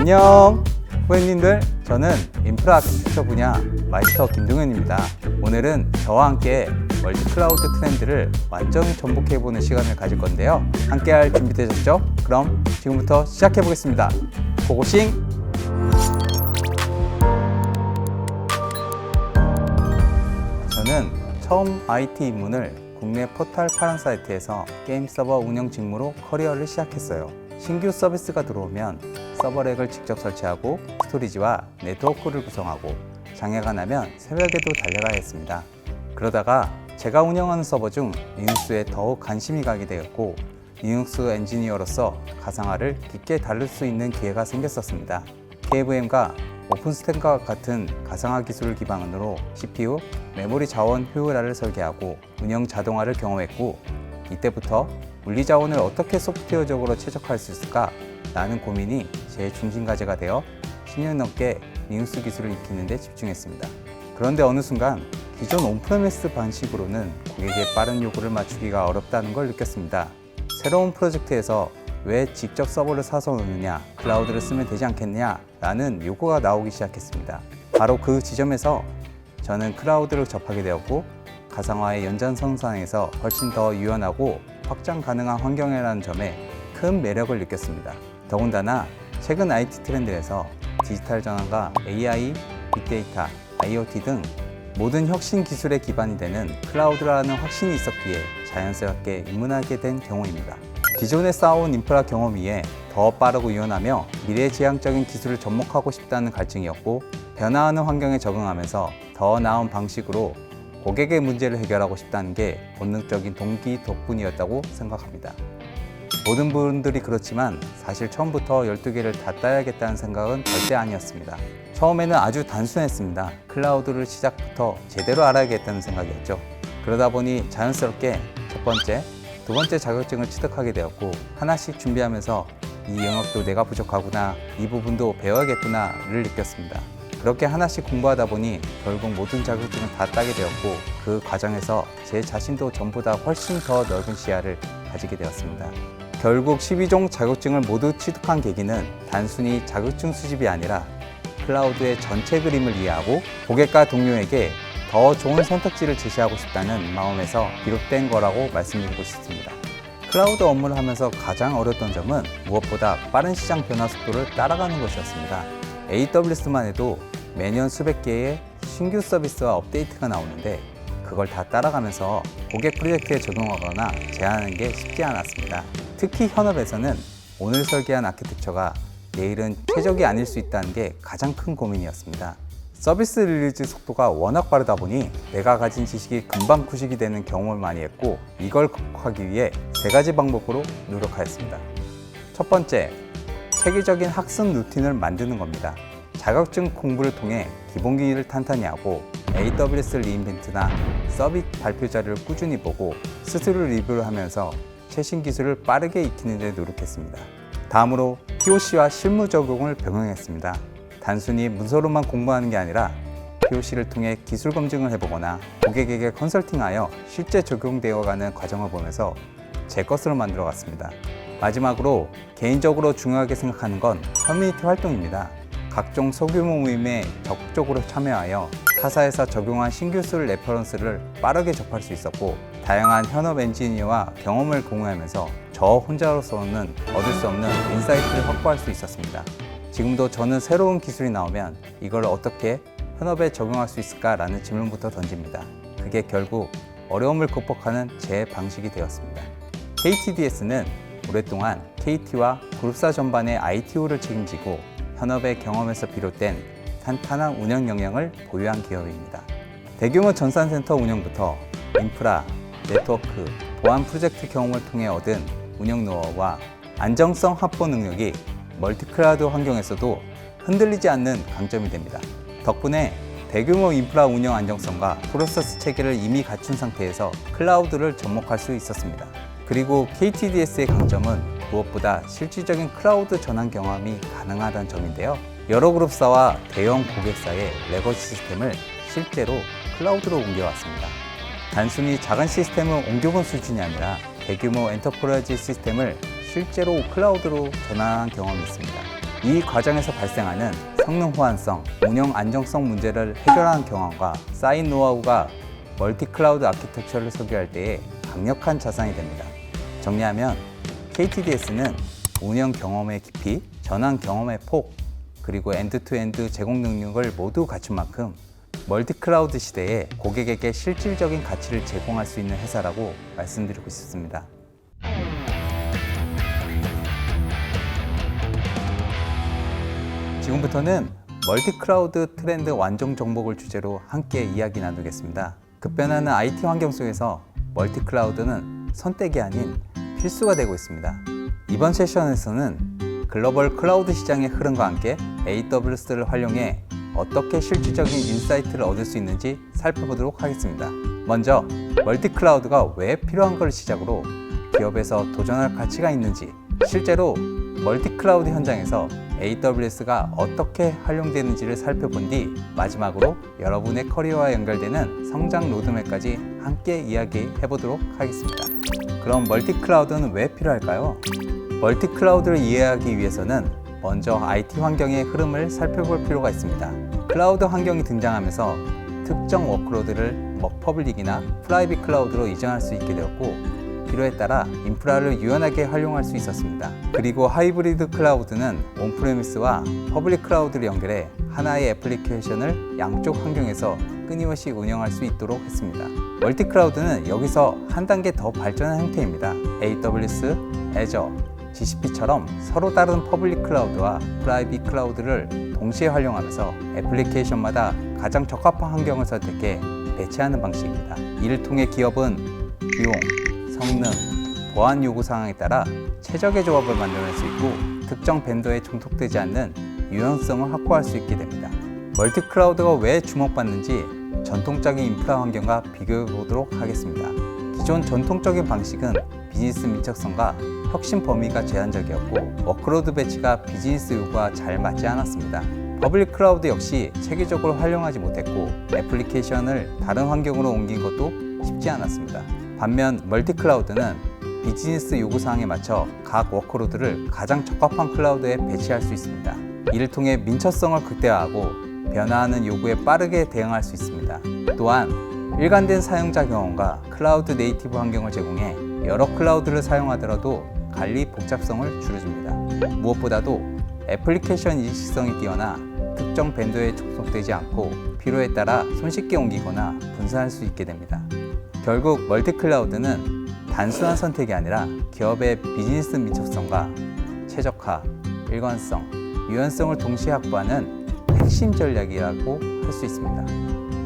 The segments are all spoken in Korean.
안녕 고객님들, 저는 인프라 아키텍처 분야 마이스터 김동현입니다. 오늘은 저와 함께 멀티클라우드 트렌드를 완전히 전복해보는 시간을 가질 건데요. 함께 할 준비되셨죠? 그럼 지금부터 시작해 보겠습니다. 고고싱! 저는 처음 IT 입문을 국내 포털 파란 사이트에서 게임 서버 운영 직무로 커리어를 시작했어요. 신규 서비스가 들어오면 서버렉을 직접 설치하고 스토리지와 네트워크를 구성하고 장애가 나면 새벽에도 달려가야 했습니다. 그러다가 제가 운영하는 서버 중 리눅스에 더욱 관심이 가게 되었고 리눅스 엔지니어로서 가상화를 깊게 다룰 수 있는 기회가 생겼었습니다. KVM과 오픈스택과 같은 가상화 기술을 기반으로 CPU, 메모리 자원 효율화를 설계하고 운영 자동화를 경험했고 이때부터 물리 자원을 어떻게 소프트웨어적으로 최적화할 수 있을까? 라는 고민이 제 중심 과제가 되어 10년 넘게 리눅스 기술을 익히는 데 집중했습니다. 그런데 어느 순간 기존 온프레미스 방식으로는 고객의 빠른 요구를 맞추기가 어렵다는 걸 느꼈습니다. 새로운 프로젝트에서 왜 직접 서버를 사서 오느냐, 클라우드를 쓰면 되지 않겠냐 라는 요구가 나오기 시작했습니다. 바로 그 지점에서 저는 클라우드를 접하게 되었고 가상화의 연장선상에서 훨씬 더 유연하고 확장 가능한 환경이라는 점에 큰 매력을 느꼈습니다. 더군다나 최근 IT 트렌드에서 디지털 전환과 AI, 빅데이터, IoT 등 모든 혁신 기술의 기반이 되는 클라우드라는 확신이 있었기에 자연스럽게 입문하게 된 경우입니다. 기존에 쌓아온 인프라 경험 위에 더 빠르고 유연하며 미래지향적인 기술을 접목하고 싶다는 갈증이었고 변화하는 환경에 적응하면서 더 나은 방식으로 고객의 문제를 해결하고 싶다는 게 본능적인 동기 덕분이었다고 생각합니다. 모든 분들이 그렇지만 사실 처음부터 12개를 다 따야겠다는 생각은 절대 아니었습니다. 처음에는 아주 단순했습니다. 클라우드를 시작부터 제대로 알아야겠다는 생각이었죠. 그러다 보니 자연스럽게 첫 번째, 두 번째 자격증을 취득하게 되었고 하나씩 준비하면서 이 영역도 내가 부족하구나, 이 부분도 배워야겠구나를 느꼈습니다. 그렇게 하나씩 공부하다 보니 결국 모든 자격증을 다 따게 되었고 그 과정에서 제 자신도 전보다 훨씬 더 넓은 시야를 가지게 되었습니다. 결국 12종 자격증을 모두 취득한 계기는 단순히 자격증 수집이 아니라 클라우드의 전체 그림을 이해하고 고객과 동료에게 더 좋은 선택지를 제시하고 싶다는 마음에서 비롯된 거라고 말씀드리고 싶습니다. 클라우드 업무를 하면서 가장 어려웠던 점은 무엇보다 빠른 시장 변화 속도를 따라가는 것이었습니다. AWS만 해도 매년 수백 개의 신규 서비스와 업데이트가 나오는데 그걸 다 따라가면서 고객 프로젝트에 적용하거나 제한하는 게 쉽지 않았습니다. 특히 현업에서는 오늘 설계한 아키텍처가 내일은 최적이 아닐 수 있다는 게 가장 큰 고민이었습니다. 서비스 릴리즈 속도가 워낙 빠르다 보니 내가 가진 지식이 금방 구식이 되는 경험을 많이 했고 이걸 극복하기 위해 세 가지 방법으로 노력하였습니다. 첫 번째, 체계적인 학습 루틴을 만드는 겁니다. 자격증 공부를 통해 기본기를 탄탄히 하고 AWS 리인벤트나 서밋 발표 자료를 꾸준히 보고 스스로 리뷰를 하면서 최신 기술을 빠르게 익히는 데 노력했습니다. 다음으로 POC와 실무 적용을 병행했습니다. 단순히 문서로만 공부하는 게 아니라 POC를 통해 기술 검증을 해보거나 고객에게 컨설팅하여 실제 적용되어가는 과정을 보면서 제 것으로 만들어갔습니다. 마지막으로 개인적으로 중요하게 생각하는 건 커뮤니티 활동입니다. 각종 소규모 모임에 적극적으로 참여하여 타사에서 적용한 신기술 레퍼런스를 빠르게 접할 수 있었고 다양한 현업 엔지니어와 경험을 공유하면서 저 혼자로서는 얻을 수 없는 인사이트를 확보할 수 있었습니다. 지금도 저는 새로운 기술이 나오면 이걸 어떻게 현업에 적용할 수 있을까라는 질문부터 던집니다. 그게 결국 어려움을 극복하는 제 방식이 되었습니다. KTDS는 오랫동안 KT와 그룹사 전반의 ITO를 책임지고 현업의 경험에서 비롯된 탄탄한 운영 역량을 보유한 기업입니다. 대규모 전산센터 운영부터 인프라, 네트워크, 보안 프로젝트 경험을 통해 얻은 운영 노하우와 안정성 확보 능력이 멀티클라우드 환경에서도 흔들리지 않는 강점이 됩니다. 덕분에 대규모 인프라 운영 안정성과 프로세스 체계를 이미 갖춘 상태에서 클라우드를 접목할 수 있었습니다. 그리고 KTDS의 강점은 무엇보다 실질적인 클라우드 전환 경험이 가능하다는 점인데요. 여러 그룹사와 대형 고객사의 레거시 시스템을 실제로 클라우드로 옮겨왔습니다. 단순히 작은 시스템을 옮겨본 수준이 아니라 대규모 엔터프라이즈 시스템을 실제로 클라우드로 전환한 경험이 있습니다. 이 과정에서 발생하는 성능 호환성, 운영 안정성 문제를 해결하는 경험과 쌓인 노하우가 멀티 클라우드 아키텍처를 설계할 때에 강력한 자산이 됩니다. 정리하면 KTDS는 운영 경험의 깊이, 전환 경험의 폭, 그리고 엔드투엔드 제공 능력을 모두 갖춘 만큼 멀티 클라우드 시대에 고객에게 실질적인 가치를 제공할 수 있는 회사라고 말씀드리고 싶습니다. 지금부터는 멀티 클라우드 트렌드 완전 정복을 주제로 함께 이야기 나누겠습니다. 급변하는 IT 환경 속에서 멀티 클라우드는 선택이 아닌 필수가 되고 있습니다. 이번 세션에서는 글로벌 클라우드 시장의 흐름과 함께 AWS를 활용해 어떻게 실질적인 인사이트를 얻을 수 있는지 살펴보도록 하겠습니다. 먼저 멀티 클라우드가 왜 필요한 걸 시작으로 기업에서 도전할 가치가 있는지, 실제로 멀티 클라우드 현장에서 AWS가 어떻게 활용되는지를 살펴본 뒤 마지막으로 여러분의 커리어와 연결되는 성장 로드맵까지 함께 이야기해 보도록 하겠습니다. 그럼 멀티 클라우드는 왜 필요할까요? 멀티 클라우드를 이해하기 위해서는 먼저 IT 환경의 흐름을 살펴볼 필요가 있습니다. 클라우드 환경이 등장하면서 특정 워크로드를 퍼블릭이나 프라이빗 클라우드로 이전할 수 있게 되었고, 필요에 따라 인프라를 유연하게 활용할 수 있었습니다. 그리고 하이브리드 클라우드는 온프레미스와 퍼블릭 클라우드를 연결해 하나의 애플리케이션을 양쪽 환경에서 끊임없이 운영할 수 있도록 했습니다. 멀티 클라우드는 여기서 한 단계 더 발전한 형태입니다. AWS, Azure, GCP처럼 서로 다른 퍼블릭 클라우드와 프라이빗 클라우드를 동시에 활용하면서 애플리케이션마다 가장 적합한 환경을 선택해 배치하는 방식입니다. 이를 통해 기업은 비용, 성능, 보안 요구 사항에 따라 최적의 조합을 만들어낼 수 있고 특정 벤더에 중독되지 않는 유연성을 확보할 수 있게 됩니다. 멀티 클라우드가 왜 주목받는지 전통적인 인프라 환경과 비교해 보도록 하겠습니다. 기존 전통적인 방식은 비즈니스 민첩성과 혁신 범위가 제한적이었고 워크로드 배치가 비즈니스 요구와 잘 맞지 않았습니다. 퍼블릭 클라우드 역시 체계적으로 활용하지 못했고 애플리케이션을 다른 환경으로 옮긴 것도 쉽지 않았습니다. 반면 멀티 클라우드는 비즈니스 요구사항에 맞춰 각 워크로드를 가장 적합한 클라우드에 배치할 수 있습니다. 이를 통해 민첩성을 극대화하고 변화하는 요구에 빠르게 대응할 수 있습니다. 또한 일관된 사용자 경험과 클라우드 네이티브 환경을 제공해 여러 클라우드를 사용하더라도 관리 복잡성을 줄여줍니다. 무엇보다도 애플리케이션 인식성이 뛰어나 특정 벤더에 접속되지 않고 필요에 따라 손쉽게 옮기거나 분산할 수 있게 됩니다. 결국 멀티 클라우드는 단순한 선택이 아니라 기업의 비즈니스 민첩성과 최적화, 일관성, 유연성을 동시에 확보하는 핵심 전략이라고 할 수 있습니다.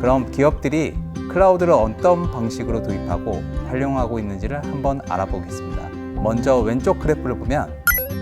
그럼 기업들이 클라우드를 어떤 방식으로 도입하고 활용하고 있는지를 한번 알아보겠습니다. 먼저 왼쪽 그래프를 보면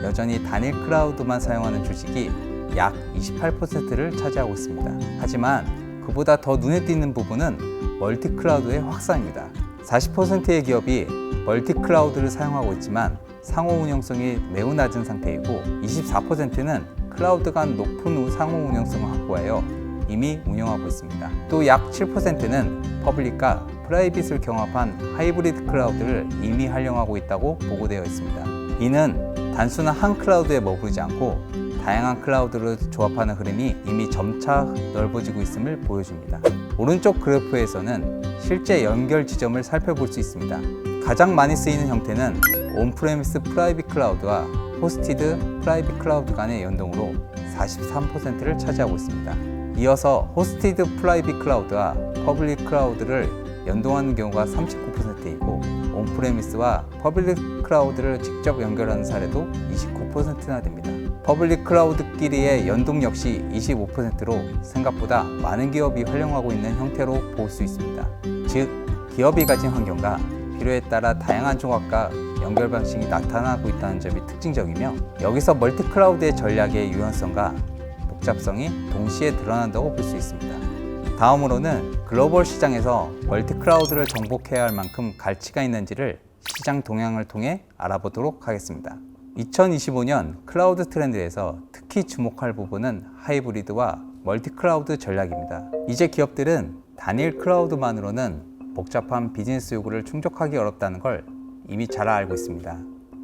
여전히 단일 클라우드만 사용하는 주식이 약 28%를 차지하고 있습니다. 하지만 그보다 더 눈에 띄는 부분은 멀티 클라우드의 확산입니다. 40%의 기업이 멀티 클라우드를 사용하고 있지만 상호 운영성이 매우 낮은 상태이고 24%는 클라우드 간 높은 상호 운영성을 확보하여 이미 운영하고 있습니다. 또 약 7%는 퍼블릭과 프라이빗을 경합한 하이브리드 클라우드를 이미 활용하고 있다고 보고되어 있습니다. 이는 단순한 한 클라우드에 머무르지 않고 다양한 클라우드를 조합하는 흐름이 이미 점차 넓어지고 있음을 보여줍니다. 오른쪽 그래프에서는 실제 연결 지점을 살펴볼 수 있습니다. 가장 많이 쓰이는 형태는 온프레미스 프라이빗 클라우드와 호스티드 프라이빗 클라우드 간의 연동으로 43%를 차지하고 있습니다. 이어서 호스티드 프라이빗 클라우드와 퍼블릭 클라우드를 연동하는 경우가 39%이고 온프레미스와 퍼블릭 클라우드를 직접 연결하는 사례도 29%나 됩니다. 퍼블릭 클라우드끼리의 연동 역시 25%로 생각보다 많은 기업이 활용하고 있는 형태로 볼 수 있습니다. 즉, 기업이 가진 환경과 필요에 따라 다양한 조합과 연결 방식이 나타나고 있다는 점이 특징적이며 여기서 멀티 클라우드의 전략의 유연성과 복잡성이 동시에 드러난다고 볼 수 있습니다. 다음으로는 글로벌 시장에서 멀티 클라우드를 정복해야 할 만큼 가치가 있는지를 시장 동향을 통해 알아보도록 하겠습니다. 2025년 클라우드 트렌드에서 특히 주목할 부분은 하이브리드와 멀티 클라우드 전략입니다. 이제 기업들은 단일 클라우드만으로는 복잡한 비즈니스 요구를 충족하기 어렵다는 걸 이미 잘 알고 있습니다.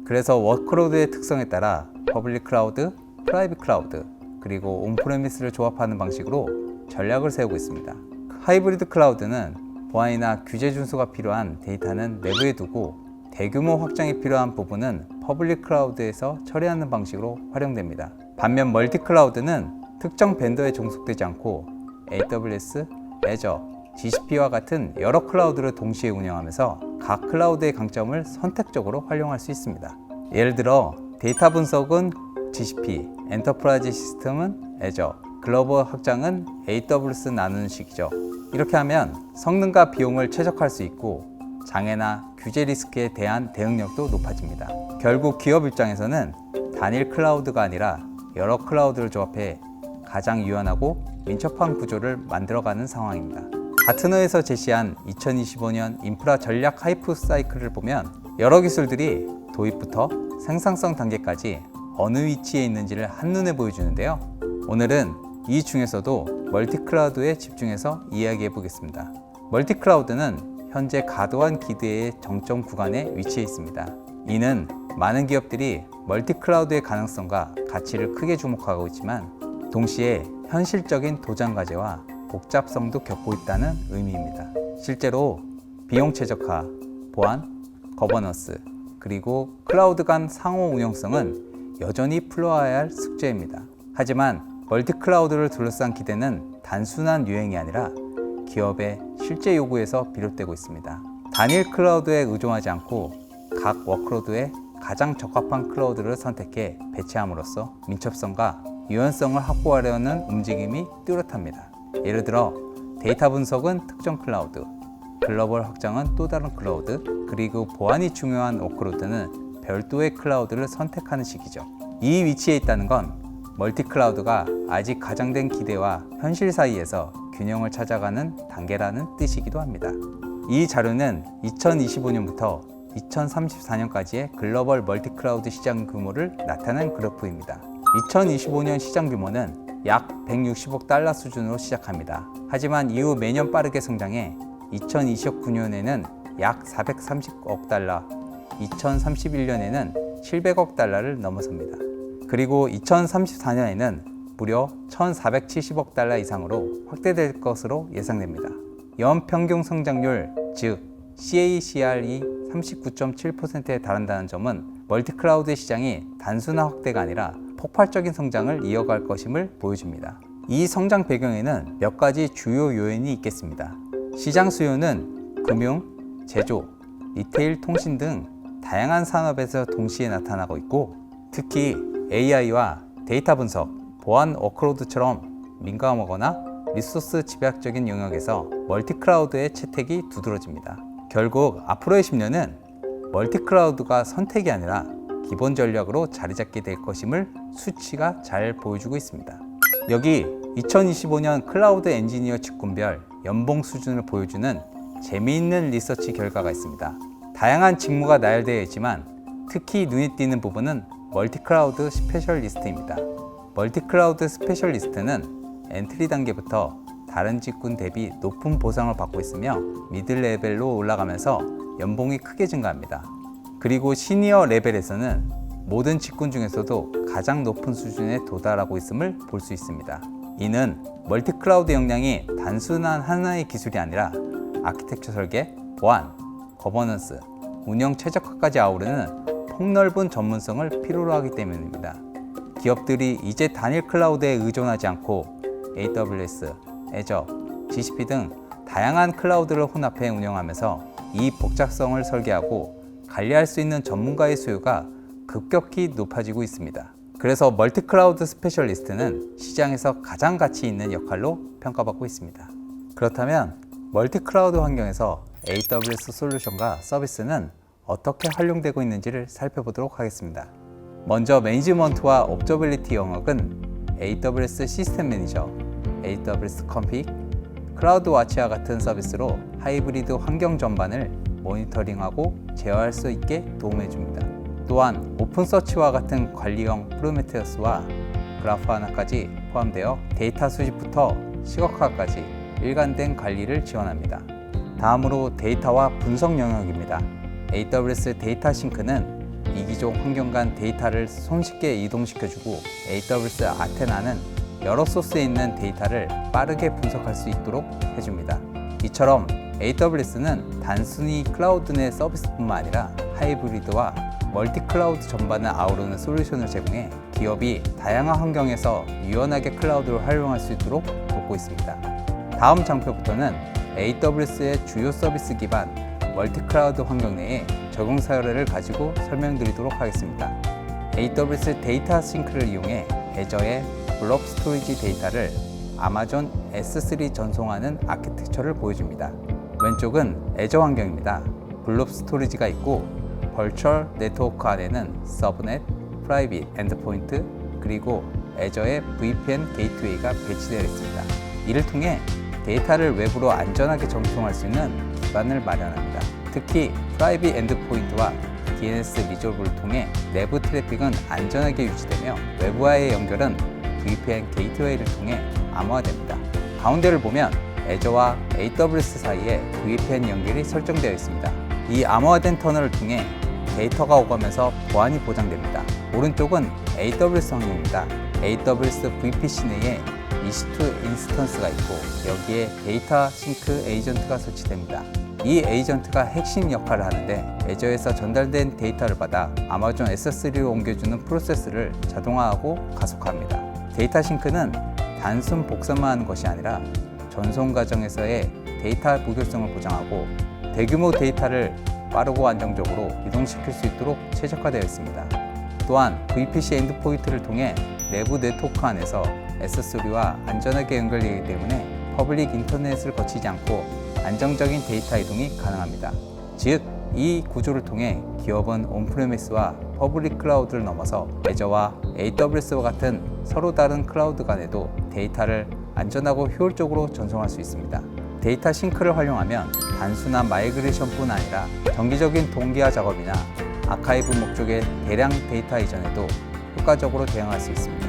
그래서 워크로드의 특성에 따라 퍼블릭 클라우드, 프라이빗 클라우드, 그리고 온프레미스를 조합하는 방식으로 전략을 세우고 있습니다. 하이브리드 클라우드는 보안이나 규제 준수가 필요한 데이터는 내부에 두고 대규모 확장이 필요한 부분은 퍼블릭 클라우드에서 처리하는 방식으로 활용됩니다. 반면 멀티 클라우드는 특정 벤더에 종속되지 않고 AWS, Azure, GCP와 같은 여러 클라우드를 동시에 운영하면서 각 클라우드의 강점을 선택적으로 활용할 수 있습니다. 예를 들어 데이터 분석은 GCP, 엔터프라이즈 시스템은 Azure, 글로벌 확장은 AWS 나누는 식이죠. 이렇게 하면 성능과 비용을 최적화할 수 있고 장애나 규제 리스크에 대한 대응력도 높아집니다. 결국 기업 입장에서는 단일 클라우드가 아니라 여러 클라우드를 조합해 가장 유연하고 민첩한 구조를 만들어가는 상황입니다. 가트너에서 제시한 2025년 인프라 전략 하이프 사이클을 보면 여러 기술들이 도입부터 생산성 단계까지 어느 위치에 있는지를 한눈에 보여주는데요. 오늘은 이 중에서도 멀티클라우드에 집중해서 이야기해 보겠습니다. 멀티클라우드는 현재 과도한 기대의 정점 구간에 위치해 있습니다. 이는 많은 기업들이 멀티클라우드의 가능성과 가치를 크게 주목하고 있지만 동시에 현실적인 도전 과제와 복잡성도 겪고 있다는 의미입니다. 실제로 비용 최적화, 보안, 거버넌스, 그리고 클라우드 간 상호 운영성은 여전히 풀어야 할 숙제입니다. 하지만 멀티클라우드를 둘러싼 기대는 단순한 유행이 아니라 기업의 실제 요구에서 비롯되고 있습니다. 단일 클라우드에 의존하지 않고 각 워크로드에 가장 적합한 클라우드를 선택해 배치함으로써 민첩성과 유연성을 확보하려는 움직임이 뚜렷합니다. 예를 들어 데이터 분석은 특정 클라우드, 글로벌 확장은 또 다른 클라우드, 그리고 보안이 중요한 워크로드는 별도의 클라우드를 선택하는 식이죠. 이 위치에 있다는 건 멀티 클라우드가 아직 가장된 기대와 현실 사이에서 균형을 찾아가는 단계라는 뜻이기도 합니다. 이 자료는 2025년부터 2034년까지의 글로벌 멀티 클라우드 시장 규모를 나타낸 그래프입니다. 2025년 시장 규모는 약 160억 달러 수준으로 시작합니다. 하지만 이후 매년 빠르게 성장해 2029년에는 약 430억 달러, 2031년에는 700억 달러를 넘어섭니다. 그리고 2034년에는 무려 1,470억 달러 이상으로 확대될 것으로 예상됩니다. 연평균 성장률, 즉 CAGR이 39.7%에 달한다는 점은 멀티클라우드 시장이 단순한 확대가 아니라 폭발적인 성장을 이어갈 것임을 보여줍니다. 이 성장 배경에는 몇 가지 주요 요인이 있겠습니다. 시장 수요는 금융, 제조, 리테일, 통신 등 다양한 산업에서 동시에 나타나고 있고 특히 AI와 데이터 분석, 보안 워크로드처럼 민감하거나 리소스 집약적인 영역에서 멀티클라우드의 채택이 두드러집니다. 결국 앞으로의 10년은 멀티클라우드가 선택이 아니라 기본 전략으로 자리 잡게 될 것임을 수치가 잘 보여주고 있습니다. 여기 2025년 클라우드 엔지니어 직군별 연봉 수준을 보여주는 재미있는 리서치 결과가 있습니다. 다양한 직무가 나열되어 있지만 특히 눈에 띄는 부분은 멀티클라우드 스페셜리스트입니다. 멀티클라우드 스페셜리스트는 엔트리 단계부터 다른 직군 대비 높은 보상을 받고 있으며 미들 레벨로 올라가면서 연봉이 크게 증가합니다. 그리고 시니어 레벨에서는 모든 직군 중에서도 가장 높은 수준에 도달하고 있음을 볼 수 있습니다. 이는 멀티클라우드 역량이 단순한 하나의 기술이 아니라 아키텍처 설계, 보안, 거버넌스, 운영 최적화까지 아우르는 폭넓은 전문성을 필요로 하기 때문입니다. 기업들이 이제 단일 클라우드에 의존하지 않고 AWS, Azure, GCP 등 다양한 클라우드를 혼합해 운영하면서 이 복잡성을 설계하고 관리할 수 있는 전문가의 수요가 급격히 높아지고 있습니다. 그래서 멀티클라우드 스페셜리스트는 시장에서 가장 가치 있는 역할로 평가받고 있습니다. 그렇다면 멀티클라우드 환경에서 AWS 솔루션과 서비스는 어떻게 활용되고 있는지를 살펴보도록 하겠습니다. 먼저 매니지먼트와 옵저빌리티 영역은 AWS 시스템 매니저, AWS 컴픽, 클라우드 와치와 같은 서비스로 하이브리드 환경 전반을 모니터링하고 제어할 수 있게 도움해 줍니다. 또한 오픈서치와 같은 관리형 프로메테우스와 그라파나까지 포함되어 데이터 수집부터 시각화까지 일관된 관리를 지원합니다. 다음으로 데이터와 분석 영역입니다. AWS 데이터 싱크는 이기종 환경 간 데이터를 손쉽게 이동시켜주고 AWS 아테나는 여러 소스에 있는 데이터를 빠르게 분석할 수 있도록 해줍니다. 이처럼 AWS는 단순히 클라우드 내 서비스뿐만 아니라 하이브리드와 멀티 클라우드 전반을 아우르는 솔루션을 제공해 기업이 다양한 환경에서 유연하게 클라우드를 활용할 수 있도록 돕고 있습니다. 다음 장표부터는 AWS의 주요 서비스 기반 멀티 클라우드 환경 내의 적용 사례를 가지고 설명드리도록 하겠습니다. AWS 데이터 싱크를 이용해 애저의 블록 스토리지 데이터를 아마존 S3 전송하는 아키텍처를 보여줍니다. 왼쪽은 애저 환경입니다. 블록 스토리지가 있고 버추얼 네트워크 안에는 서브넷, 프라이빗 엔드포인트, 그리고 애저의 VPN 게이트웨이가 배치되어 있습니다. 이를 통해 데이터를 외부로 안전하게 전송할 수 있는 기반을 마련합니다. 특히 프라이빗 엔드포인트와 DNS 리졸브를 통해 내부 트래픽은 안전하게 유지되며 외부와의 연결은 VPN 게이트웨이를 통해 암호화됩니다. 가운데를 보면 애저와 AWS 사이에 VPN 연결이 설정되어 있습니다. 이 암호화된 터널을 통해 데이터가 오가면서 보안이 보장됩니다. 오른쪽은 AWS 환경입니다. AWS VPC 내에 EC2 인스턴스가 있고 여기에 데이터 싱크 에이전트가 설치됩니다. 이 에이전트가 핵심 역할을 하는데 애저에서 전달된 데이터를 받아 아마존 S3로 옮겨주는 프로세스를 자동화하고 가속화합니다. 데이터 싱크는 단순 복사만 하는 것이 아니라 전송 과정에서의 데이터 무결성을 보장하고 대규모 데이터를 빠르고 안정적으로 이동시킬 수 있도록 최적화되어 있습니다. 또한 VPC 엔드포인트를 통해 내부 네트워크 안에서 S3와 안전하게 연결되기 때문에 퍼블릭 인터넷을 거치지 않고 안정적인 데이터 이동이 가능합니다. 즉, 이 구조를 통해 기업은 온프레미스와 퍼블릭 클라우드를 넘어서 애저와 AWS와 같은 서로 다른 클라우드 간에도 데이터를 안전하고 효율적으로 전송할 수 있습니다. 데이터 싱크를 활용하면 단순한 마이그레이션뿐 아니라 정기적인 동기화 작업이나 아카이브 목적의 대량 데이터 이전에도 효과적으로 대응할 수 있습니다.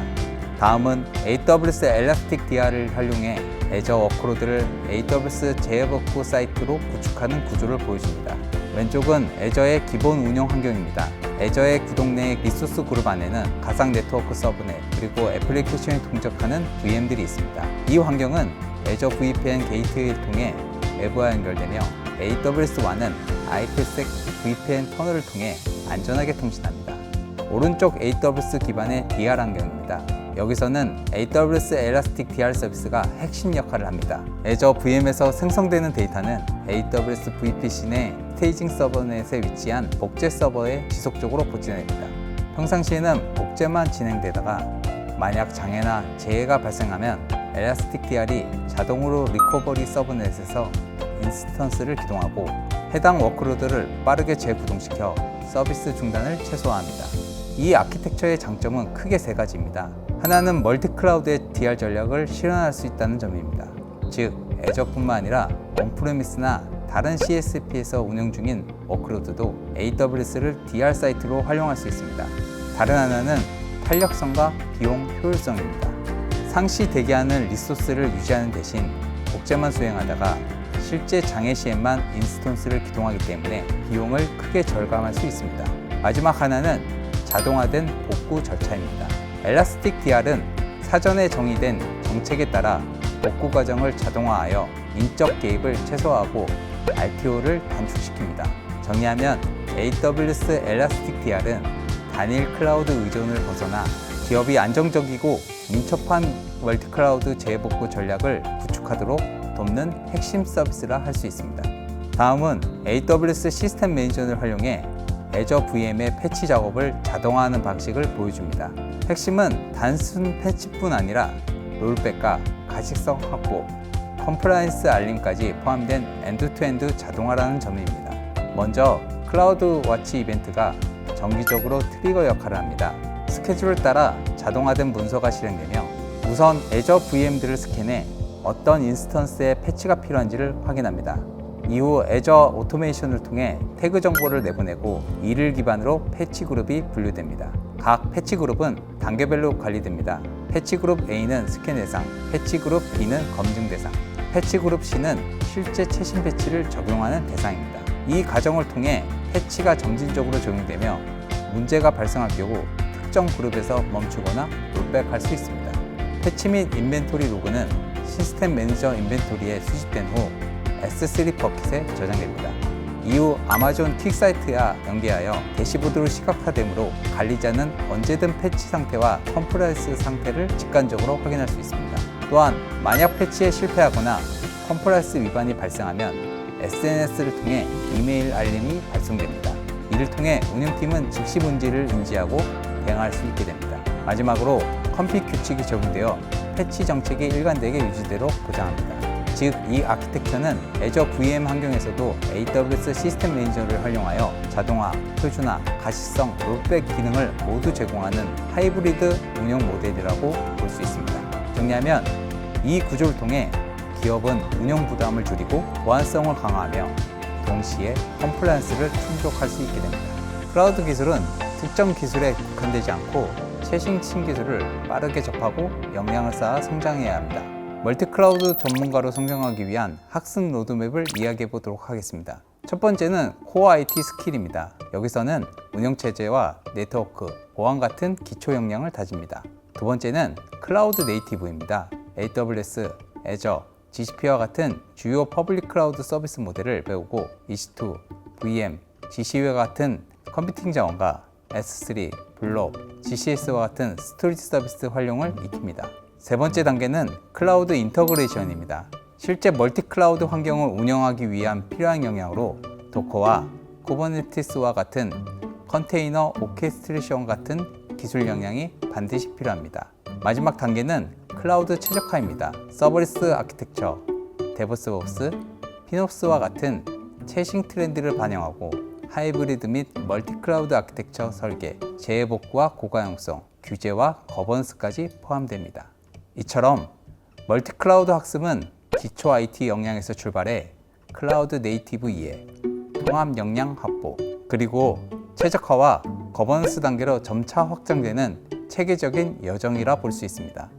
다음은 AWS 엘라스틱 DR을 활용해 애저 워크로드를 AWS 재해복구 사이트로 구축하는 구조를 보여줍니다. 왼쪽은 애저의 기본 운영 환경입니다. 애저의 구동 내 리소스 그룹 안에는 가상 네트워크 서브넷 그리고 애플리케이션을 동접하는 VM들이 있습니다. 이 환경은 애저 VPN 게이트웨이를 통해 외부와 연결되며 AWS와는 IPsec VPN 터널을 통해 안전하게 통신합니다. 오른쪽 AWS 기반의 DR 환경입니다. 여기서는 AWS 엘라스틱 DR 서비스가 핵심 역할을 합니다. 애저 VM에서 생성되는 데이터는 AWS VPC 내 스테이징 서버넷에 위치한 복제 서버에 지속적으로 보내집니다. 평상시에는 복제만 진행되다가 만약 장애나 재해가 발생하면 엘라스틱 DR이 자동으로 리커버리 서버넷에서 인스턴스를 기동하고 해당 워크로드를 빠르게 재구동시켜 서비스 중단을 최소화합니다. 이 아키텍처의 장점은 크게 세 가지입니다. 하나는 멀티 클라우드의 DR 전략을 실현할 수 있다는 점입니다. 즉, 애저뿐만 아니라 온프레미스나 다른 CSP에서 운영 중인 워크로드도 AWS를 DR 사이트로 활용할 수 있습니다. 다른 하나는 탄력성과 비용 효율성입니다. 상시 대기하는 리소스를 유지하는 대신 복제만 수행하다가 실제 장애 시에만 인스턴스를 기동하기 때문에 비용을 크게 절감할 수 있습니다. 마지막 하나는 자동화된 복구 절차입니다. 엘라스틱 DR은 사전에 정의된 정책에 따라 복구 과정을 자동화하여 인적 개입을 최소화하고 RTO를 단축시킵니다. 정리하면 AWS 엘라스틱 DR은 단일 클라우드 의존을 벗어나 기업이 안정적이고 민첩한 멀티클라우드 재복구 전략을 구축하도록 돕는 핵심 서비스라 할 수 있습니다. 다음은 AWS 시스템 매니저를 활용해 애저 VM의 패치 작업을 자동화하는 방식을 보여줍니다. 핵심은 단순 패치뿐 아니라 롤백과 가식성 확보, 컴플라이언스 알림까지 포함된 엔드-투-엔드 자동화라는 점입니다. 먼저 클라우드 워치 이벤트가 정기적으로 트리거 역할을 합니다. 스케줄을 따라 자동화된 문서가 실행되며 우선 애저 VM들을 스캔해 어떤 인스턴스에 패치가 필요한지를 확인합니다. 이후 애저 오토메이션을 통해 태그 정보를 내보내고 이를 기반으로 패치 그룹이 분류됩니다. 각 패치 그룹은 단계별로 관리됩니다. 패치 그룹 A는 스캔 대상, 패치 그룹 B는 검증 대상, 패치 그룹 C는 실제 최신 패치를 적용하는 대상입니다. 이 과정을 통해 패치가 점진적으로 적용되며 문제가 발생할 경우 특정 그룹에서 멈추거나 롤백할 수 있습니다. 패치 및 인벤토리 로그는 시스템 매니저 인벤토리에 수집된 후 S3 버킷에 저장됩니다. 이후 아마존 퀵사이트와 연계하여 대시보드로 시각화되므로 관리자는 언제든 패치 상태와 컴플라이언스 상태를 직관적으로 확인할 수 있습니다. 또한 만약 패치에 실패하거나 컴플라이언스 위반이 발생하면 SNS를 통해 이메일 알림이 발송됩니다. 이를 통해 운영팀은 즉시 문제를 인지하고 대응할 수 있게 됩니다. 마지막으로 컴핏 규칙이 적용되어 패치 정책이 일관되게 유지되도록 보장합니다. 즉, 이 아키텍처는 애저 VM 환경에서도 AWS 시스템 매니저를 활용하여 자동화, 표준화, 가시성, 롤백 기능을 모두 제공하는 하이브리드 운영 모델이라고 볼 수 있습니다. 정리하면 이 구조를 통해 기업은 운영 부담을 줄이고 보안성을 강화하며 동시에 컴플라이언스를 충족할 수 있게 됩니다. 클라우드 기술은 특정 기술에 국한되지 않고 최신 신기술을 빠르게 접하고 역량을 쌓아 성장해야 합니다. 멀티클라우드 전문가로 성장하기 위한 학습 로드맵을 이야기해 보도록 하겠습니다. 첫 번째는 코어 IT 스킬입니다. 여기서는 운영체제와 네트워크, 보안 같은 기초 역량을 다집니다. 두 번째는 클라우드 네이티브입니다. AWS, 애저, GCP와 같은 주요 퍼블릭 클라우드 서비스 모델을 배우고 EC2, VM, GC와 같은 컴퓨팅 자원과 S3, 블록, GCS와 같은 스토리지 서비스 활용을 익힙니다. 세 번째 단계는 클라우드 인터그레이션입니다. 실제 멀티 클라우드 환경을 운영하기 위한 필요한 역량으로 도커와 쿠버네티스와 같은 컨테이너 오케스트레이션 같은 기술 역량이 반드시 필요합니다. 마지막 단계는 클라우드 최적화입니다. 서버리스 아키텍처, 데브스옵스, 피놉스와 같은 최신 트렌드를 반영하고 하이브리드 및 멀티 클라우드 아키텍처 설계, 재해복구와 고가용성, 규제와 거버넌스까지 포함됩니다. 이처럼 멀티 클라우드 학습은 기초 IT 역량에서 출발해 클라우드 네이티브 이해, 통합 역량 확보, 그리고 최적화와 거버넌스 단계로 점차 확장되는 체계적인 여정이라 볼 수 있습니다.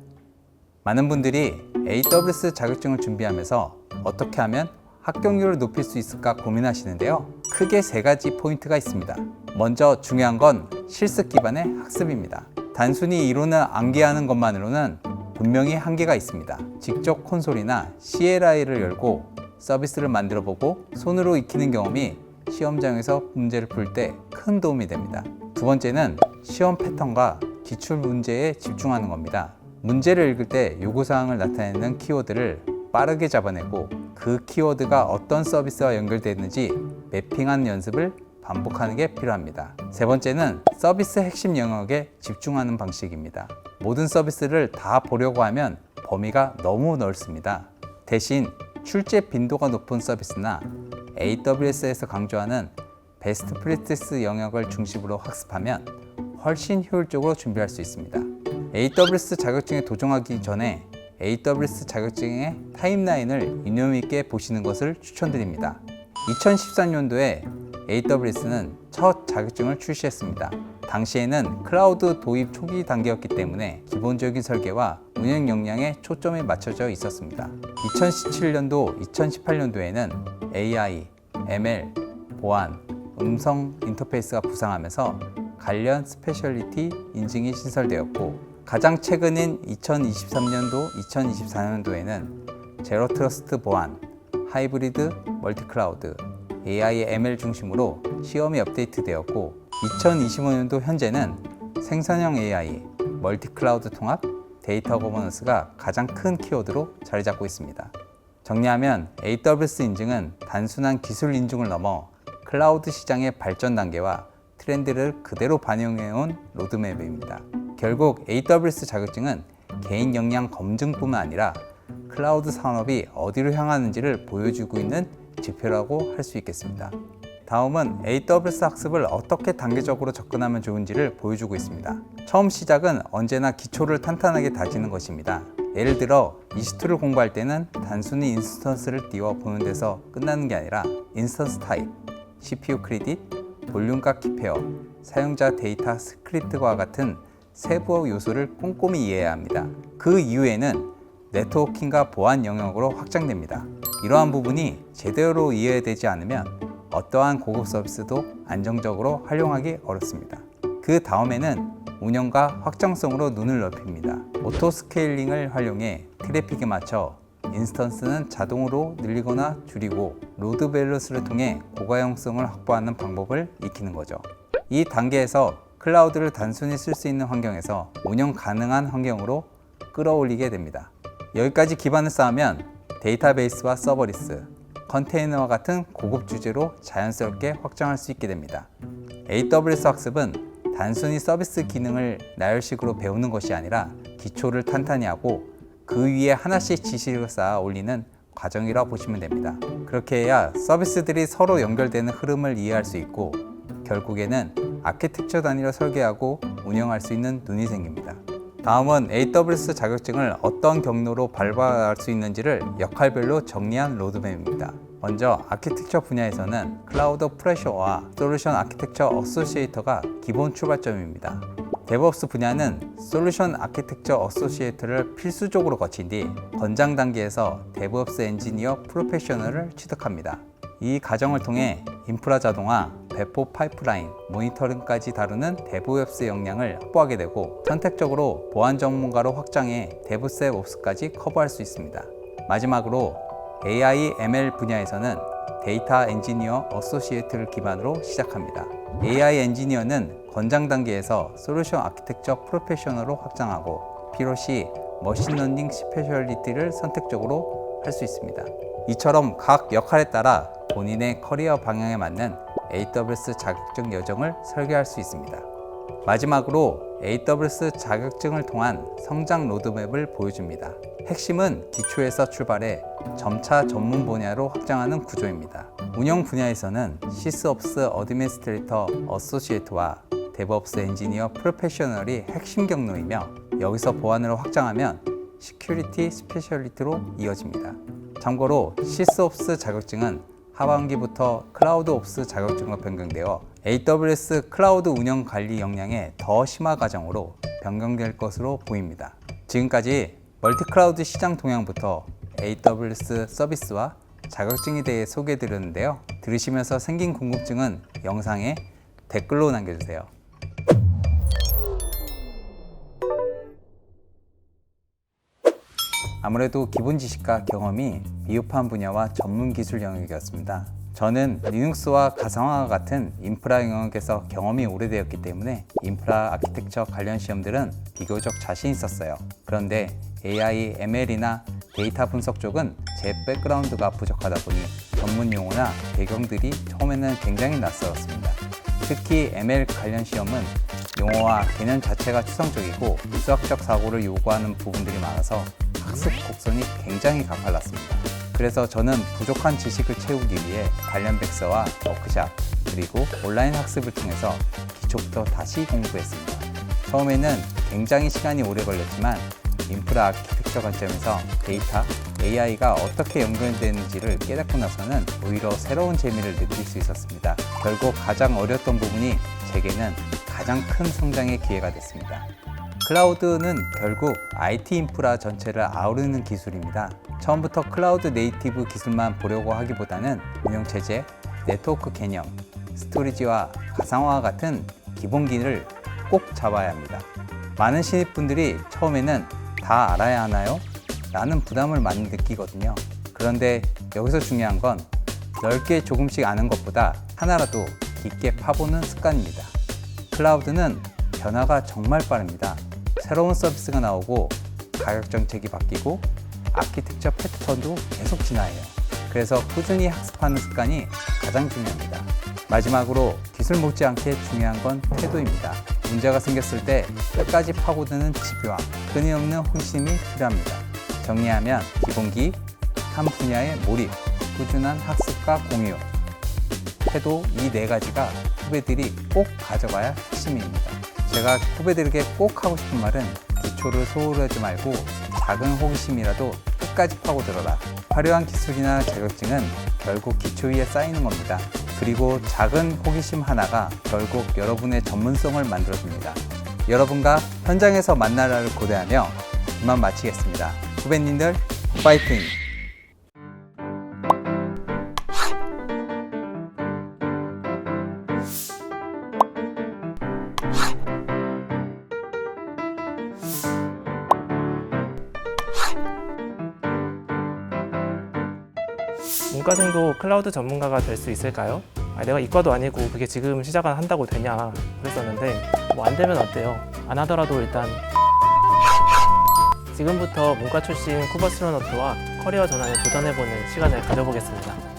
많은 분들이 AWS 자격증을 준비하면서 어떻게 하면 합격률을 높일 수 있을까 고민하시는데요. 크게 세 가지 포인트가 있습니다. 먼저 중요한 건 실습 기반의 학습입니다. 단순히 이론을 암기하는 것만으로는 분명히 한계가 있습니다. 직접 콘솔이나 CLI를 열고 서비스를 만들어 보고 손으로 익히는 경험이 시험장에서 문제를 풀 때 큰 도움이 됩니다. 두 번째는 시험 패턴과 기출 문제에 집중하는 겁니다. 문제를 읽을 때 요구사항을 나타내는 키워드를 빠르게 잡아내고 그 키워드가 어떤 서비스와 연결되는지 매핑하는 연습을 반복하는 게 필요합니다. 세 번째는 서비스 핵심 영역에 집중하는 방식입니다. 모든 서비스를 다 보려고 하면 범위가 너무 넓습니다. 대신 출제 빈도가 높은 서비스나 AWS에서 강조하는 베스트 프랙티스 영역을 중심으로 학습하면 훨씬 효율적으로 준비할 수 있습니다. AWS 자격증에 도전하기 전에 AWS 자격증의 타임라인을 유념 있게 보시는 것을 추천드립니다. 2014년도에 AWS는 첫 자격증을 출시했습니다. 당시에는 클라우드 도입 초기 단계였기 때문에 기본적인 설계와 운영 역량에 초점이 맞춰져 있었습니다. 2017년도, 2018년도에는 AI, ML, 보안, 음성 인터페이스가 부상하면서 관련 스페셜리티 인증이 신설되었고, 가장 최근인 2023년도, 2024년도에는 제로 트러스트 보안, 하이브리드 멀티클라우드, AI, ML 중심으로 시험이 업데이트되었고, 2025년도 현재는 생성형 AI, 멀티클라우드 통합, 데이터 거버넌스가 가장 큰 키워드로 자리 잡고 있습니다. 정리하면 AWS 인증은 단순한 기술 인증을 넘어 클라우드 시장의 발전 단계와 트렌드를 그대로 반영해온 로드맵입니다. 결국 AWS 자격증은 개인 역량 검증뿐만 아니라 클라우드 산업이 어디로 향하는지를 보여주고 있는 지표라고 할 수 있겠습니다. 다음은 AWS 학습을 어떻게 단계적으로 접근하면 좋은지를 보여주고 있습니다. 처음 시작은 언제나 기초를 탄탄하게 다지는 것입니다. 예를 들어 EC2를 공부할 때는 단순히 인스턴스를 띄워 보는 데서 끝나는 게 아니라 인스턴스 타입, CPU 크레딧, 볼륨과 키페어, 사용자 데이터 스크립트와 같은 세부 요소를 꼼꼼히 이해해야 합니다. 그 이후에는 네트워킹과 보안 영역으로 확장됩니다. 이러한 부분이 제대로 이해되지 않으면 어떠한 고급 서비스도 안정적으로 활용하기 어렵습니다. 그 다음에는 운영과 확장성으로 눈을 넓힙니다. 오토 스케일링을 활용해 트래픽에 맞춰 인스턴스는 자동으로 늘리거나 줄이고 로드 밸런스를 통해 고가용성을 확보하는 방법을 익히는 거죠. 이 단계에서 클라우드를 단순히 쓸 수 있는 환경에서 운영 가능한 환경으로 끌어올리게 됩니다. 여기까지 기반을 쌓으면 데이터베이스와 서버리스, 컨테이너와 같은 고급 주제로 자연스럽게 확장할 수 있게 됩니다. AWS 학습은 단순히 서비스 기능을 나열식으로 배우는 것이 아니라 기초를 탄탄히 하고 그 위에 하나씩 지식을 쌓아 올리는 과정이라고 보시면 됩니다. 그렇게 해야 서비스들이 서로 연결되는 흐름을 이해할 수 있고 결국에는 아키텍처 단위로 설계하고 운영할 수 있는 눈이 생깁니다. 다음은 AWS 자격증을 어떤 경로로 발급할 수 있는지를 역할별로 정리한 로드맵입니다. 먼저 아키텍처 분야에서는 클라우드 프레셔와 솔루션 아키텍처 어소시에이터가 기본 출발점입니다. 데브옵스 분야는 솔루션 아키텍처 어소시에이터를 필수적으로 거친 뒤 권장 단계에서 데브옵스 엔지니어 프로페셔널을 취득합니다. 이 과정을 통해 인프라 자동화, 배포 파이프라인, 모니터링까지 다루는 데브옵스 역량을 확보하게 되고 선택적으로 보안 전문가로 확장해 데브셉옵스까지 커버할 수 있습니다. 마지막으로 AI, ML 분야에서는 데이터 엔지니어 어소시에이트를 기반으로 시작합니다. AI 엔지니어는 권장 단계에서 솔루션 아키텍처 프로페셔널로 확장하고 필요시 머신러닝 스페셜리티를 선택적으로 할 수 있습니다. 이처럼 각 역할에 따라 본인의 커리어 방향에 맞는 AWS 자격증 여정을 설계할 수 있습니다. 마지막으로 AWS 자격증을 통한 성장 로드맵을 보여줍니다. 핵심은 기초에서 출발해 점차 전문 분야로 확장하는 구조입니다. 운영 분야에서는 시스옵스 어드미니스트레이터 어소시에이트와 데브옵스 엔지니어 프로페셔널이 핵심 경로이며 여기서 보안으로 확장하면 시큐리티 스페셜리티로 이어집니다. 참고로 시스옵스 자격증은 하반기부터 클라우드옵스 자격증으로 변경되어 AWS 클라우드 운영 관리 역량의 더 심화 과정으로 변경될 것으로 보입니다. 지금까지 멀티클라우드 시장 동향부터 AWS 서비스와 자격증에 대해 소개해 드렸는데요. 들으시면서 생긴 궁금증은 영상에 댓글로 남겨주세요. 아무래도 기본 지식과 경험이 미흡한 분야와 전문 기술 영역이었습니다. 저는 리눅스와 가상화와 같은 인프라 영역에서 경험이 오래되었기 때문에 인프라 아키텍처 관련 시험들은 비교적 자신 있었어요. 그런데 AI, ML이나 데이터 분석 쪽은 제 백그라운드가 부족하다 보니 전문 용어나 배경들이 처음에는 굉장히 낯설었습니다. 특히 ML 관련 시험은 용어와 개념 자체가 추상적이고 수학적 사고를 요구하는 부분들이 많아서 학습 곡선이 굉장히 가팔랐습니다. 그래서 저는 부족한 지식을 채우기 위해 관련 백서와 워크샵 그리고 온라인 학습을 통해서 기초부터 다시 공부했습니다. 처음에는 굉장히 시간이 오래 걸렸지만 인프라 아키텍처 관점에서 데이터, AI가 어떻게 연결되는지를 깨닫고 나서는 오히려 새로운 재미를 느낄 수 있었습니다. 결국 가장 어려웠던 부분이 제게는 가장 큰 성장의 기회가 됐습니다. 클라우드는 결국 IT 인프라 전체를 아우르는 기술입니다. 처음부터 클라우드 네이티브 기술만 보려고 하기보다는 운영체제, 네트워크 개념, 스토리지와 가상화와 같은 기본기를 꼭 잡아야 합니다. 많은 신입분들이 처음에는 다 알아야 하나요? 라는 부담을 많이 느끼거든요. 그런데 여기서 중요한 건 넓게 조금씩 아는 것보다 하나라도 깊게 파보는 습관입니다. 클라우드는 변화가 정말 빠릅니다. 새로운 서비스가 나오고 가격 정책이 바뀌고 아키텍처 패턴도 계속 진화해요. 그래서 꾸준히 학습하는 습관이 가장 중요합니다. 마지막으로 기술 못지않게 중요한 건 태도입니다. 문제가 생겼을 때 끝까지 파고드는 집요함, 끊임없는 호기심이 필요합니다. 정리하면 기본기, 한 분야의 몰입, 꾸준한 학습과 공유, 태도 이 네 가지가 후배들이 꼭 가져가야 핵심입니다. 제가 후배들에게 꼭 하고 싶은 말은 기초를 소홀히 하지 말고 작은 호기심이라도 끝까지 파고들어라. 화려한 기술이나 자격증은 결국 기초 위에 쌓이는 겁니다. 그리고 작은 호기심 하나가 결국 여러분의 전문성을 만들어줍니다. 여러분과 현장에서 만날 날을 고대하며 이만 마치겠습니다. 후배님들 파이팅! 문과생도 클라우드 전문가가 될 수 있을까요? 내가 이과도 아니고 그게 지금 시작을 한다고 되냐 그랬었는데 뭐 안 되면 어때요? 안 하더라도 일단 지금부터 문과 출신 쿠버스로너트와 커리어 전환에 도전해보는 시간을 가져보겠습니다.